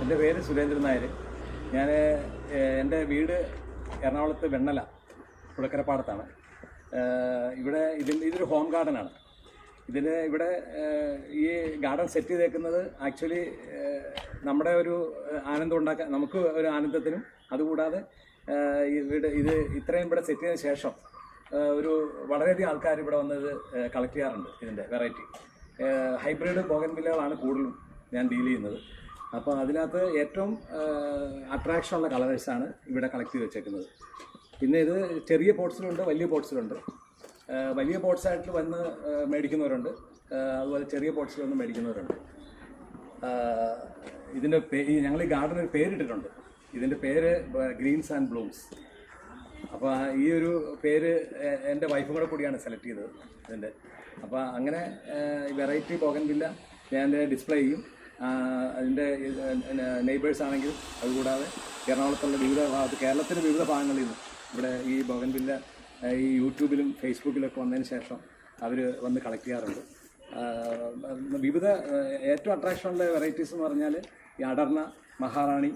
എൻ്റെ പേര് സുരേന്ദ്രൻ നായർ. ഞാൻ എൻ്റെ വീട് എറണാകുളത്ത് വെണ്ണല പുഴക്കരപ്പാടത്താണ്. ഇവിടെ ഇതൊരു ഹോം ഗാർഡനാണ്. ഇവിടെ ഈ ഗാർഡൻ സെറ്റ് ചെയ്തേക്കുന്നത് ആക്ച്വലി നമ്മുടെ ഒരു ആനന്ദം ഉണ്ടാക്കാൻ, നമുക്ക് ഒരു ആനന്ദത്തിനും, അതുകൂടാതെ ഇത്രയും ഇവിടെ സെറ്റ് ചെയ്തതിന് ശേഷം വളരെയധികം ആൾക്കാർ ഇവിടെ വന്നത് കളക്ട് ചെയ്യാറുണ്ട്. ഇതിൻ്റെ വെറൈറ്റി ഹൈബ്രിഡ് ബോഗൻവില്ലകളാണ് കൂടുതലും ഞാൻ ഡീൽ ചെയ്യുന്നത്. അപ്പോൾ അതിനകത്ത് ഏറ്റവും അട്രാക്ഷനുള്ള കളേഴ്സാണ് ഇവിടെ കളക്ട് ചെയ്ത് വെച്ചേക്കുന്നത്. പിന്നെ ഇത് ചെറിയ പോട്ട്സിലുണ്ട്, വലിയ പോട്ട്സിലുണ്ട്. വലിയ പോട്ട്സായിട്ട് വന്ന് മേടിക്കുന്നവരുണ്ട്, അതുപോലെ ചെറിയ പോട്ട്സിൽ വന്ന് മേടിക്കുന്നവരുണ്ട്. ഇതിൻ്റെ ഞങ്ങൾ ഈ ഗാർഡനൊരു പേരിട്ടിട്ടുണ്ട്. ഇതിൻ്റെ പേര് ഗ്രീൻസ് ആൻഡ് ബ്ലൂംസ്. അപ്പോൾ ഈ ഒരു പേര് എൻ്റെ വൈഫും കൂടിയാണ് സെലക്ട് ചെയ്തത് ഇതിൻ്റെ. അപ്പോൾ അങ്ങനെ വെറൈറ്റി ബോഗൻവില്ല ഞാൻ ഡിസ്പ്ലേ ചെയ്യും. അതിൻ്റെ നെയ്ബേഴ്സ് ആണെങ്കിലും, അതുകൂടാതെ എറണാകുളത്തുള്ള കേരളത്തിൻ്റെ വിവിധ ഭാഗങ്ങളിൽ നിന്ന് ഇവിടെ ഈ ബോഗൻവില്ല ഈ യൂട്യൂബിലും ഫേസ്ബുക്കിലൊക്കെ വന്നതിന് ശേഷം അവർ വന്ന് കളക്ട് ചെയ്യാറുണ്ട്. വിവിധ ഏറ്റവും അട്രാക്ഷനുള്ള വെറൈറ്റീസ് എന്ന് പറഞ്ഞാൽ ഈ അടർണ, മഹാറാണി,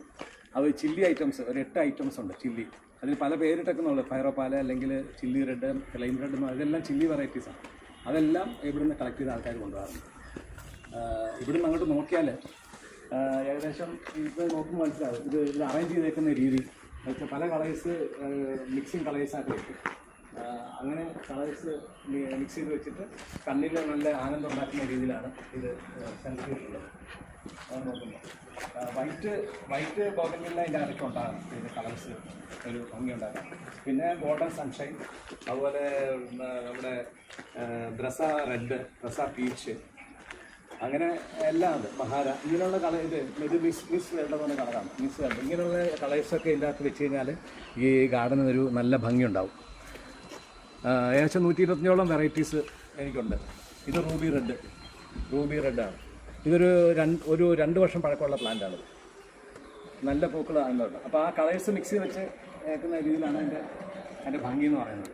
അത് ചില്ലി ഐറ്റംസ് ഒരു 8 ഐറ്റംസ് ഉണ്ട്. ചില്ലി അതിന് പല പേരിട്ടൊക്കെന്നുള്ളൂ, ഫൈറോപ്പാല അല്ലെങ്കിൽ ചില്ലി റെഡ്, ലൈം റെഡ്, ഇതെല്ലാം ചില്ലി വെറൈറ്റീസാണ്. അതെല്ലാം ഇവിടുന്ന് കളക്ട് ചെയ്ത ആൾക്കാർ കൊണ്ടുപോകാറുണ്ട്. ഇവിടുന്ന് അങ്ങോട്ട് നോക്കിയാൽ ഏകദേശം ഇത് നോക്കുമ്പോൾ മനസ്സിലാവും ഇത് അറേഞ്ച് ചെയ്തേക്കുന്ന രീതി. പല കളേഴ്സ് മിക്സിങ് കളേഴ്സായിട്ട് വെക്കും. അങ്ങനെ കളേഴ്സ് മിക്സ് ചെയ്ത് വെച്ചിട്ട് കണ്ണിന് നല്ല ആനന്ദം ഉണ്ടാക്കുന്ന രീതിയിലാണ് ഇത് സെലക്ട് ചെയ്തിട്ടുള്ളത്. അത് നോക്കുമ്പോൾ വൈറ്റ് ബോഗൻവില്ല അതിൻ്റെ അകത്തൊക്കെ ഉണ്ടാകും. ഇതിൻ്റെ കളേഴ്സ് ഒരു ഭംഗി ഉണ്ടാക്കാം. പിന്നെ ഗോൾഡൻ സൺഷൈൻ, അതുപോലെ നമ്മുടെ ബ്രസ റെഡ്, ബ്രസ പീച്ച്, അങ്ങനെ എല്ലാം ഉണ്ട്. മഹാര, ഇങ്ങനെയുള്ള ഇത് മിസ് വേൾഡ് എന്ന് പറഞ്ഞ കളറാണ്. മിസ് വേൾഡ് ഇങ്ങനെയുള്ള കളേഴ്സൊക്കെ ഇതിൻ്റെ അകത്ത് വെച്ച് കഴിഞ്ഞാൽ ഈ ഗാർഡനൊരു നല്ല ഭംഗി ഉണ്ടാവും. ഏകദേശം 125ഓളം വെറൈറ്റീസ് എനിക്കുണ്ട്. ഇത് റൂബി റെഡാണ്. ഇതൊരു 2 വർഷം പഴക്കമുള്ള പ്ലാന്റാണ്. നല്ല പൂക്കളാണല്ലോ. അപ്പോൾ ആ കളേഴ്സ് മിക്സ് ചെയ്ത് വെച്ച് കേൾക്കുന്ന രീതിയിലാണ് അതിൻ്റെ ഭംഗി എന്ന് പറയുന്നത്.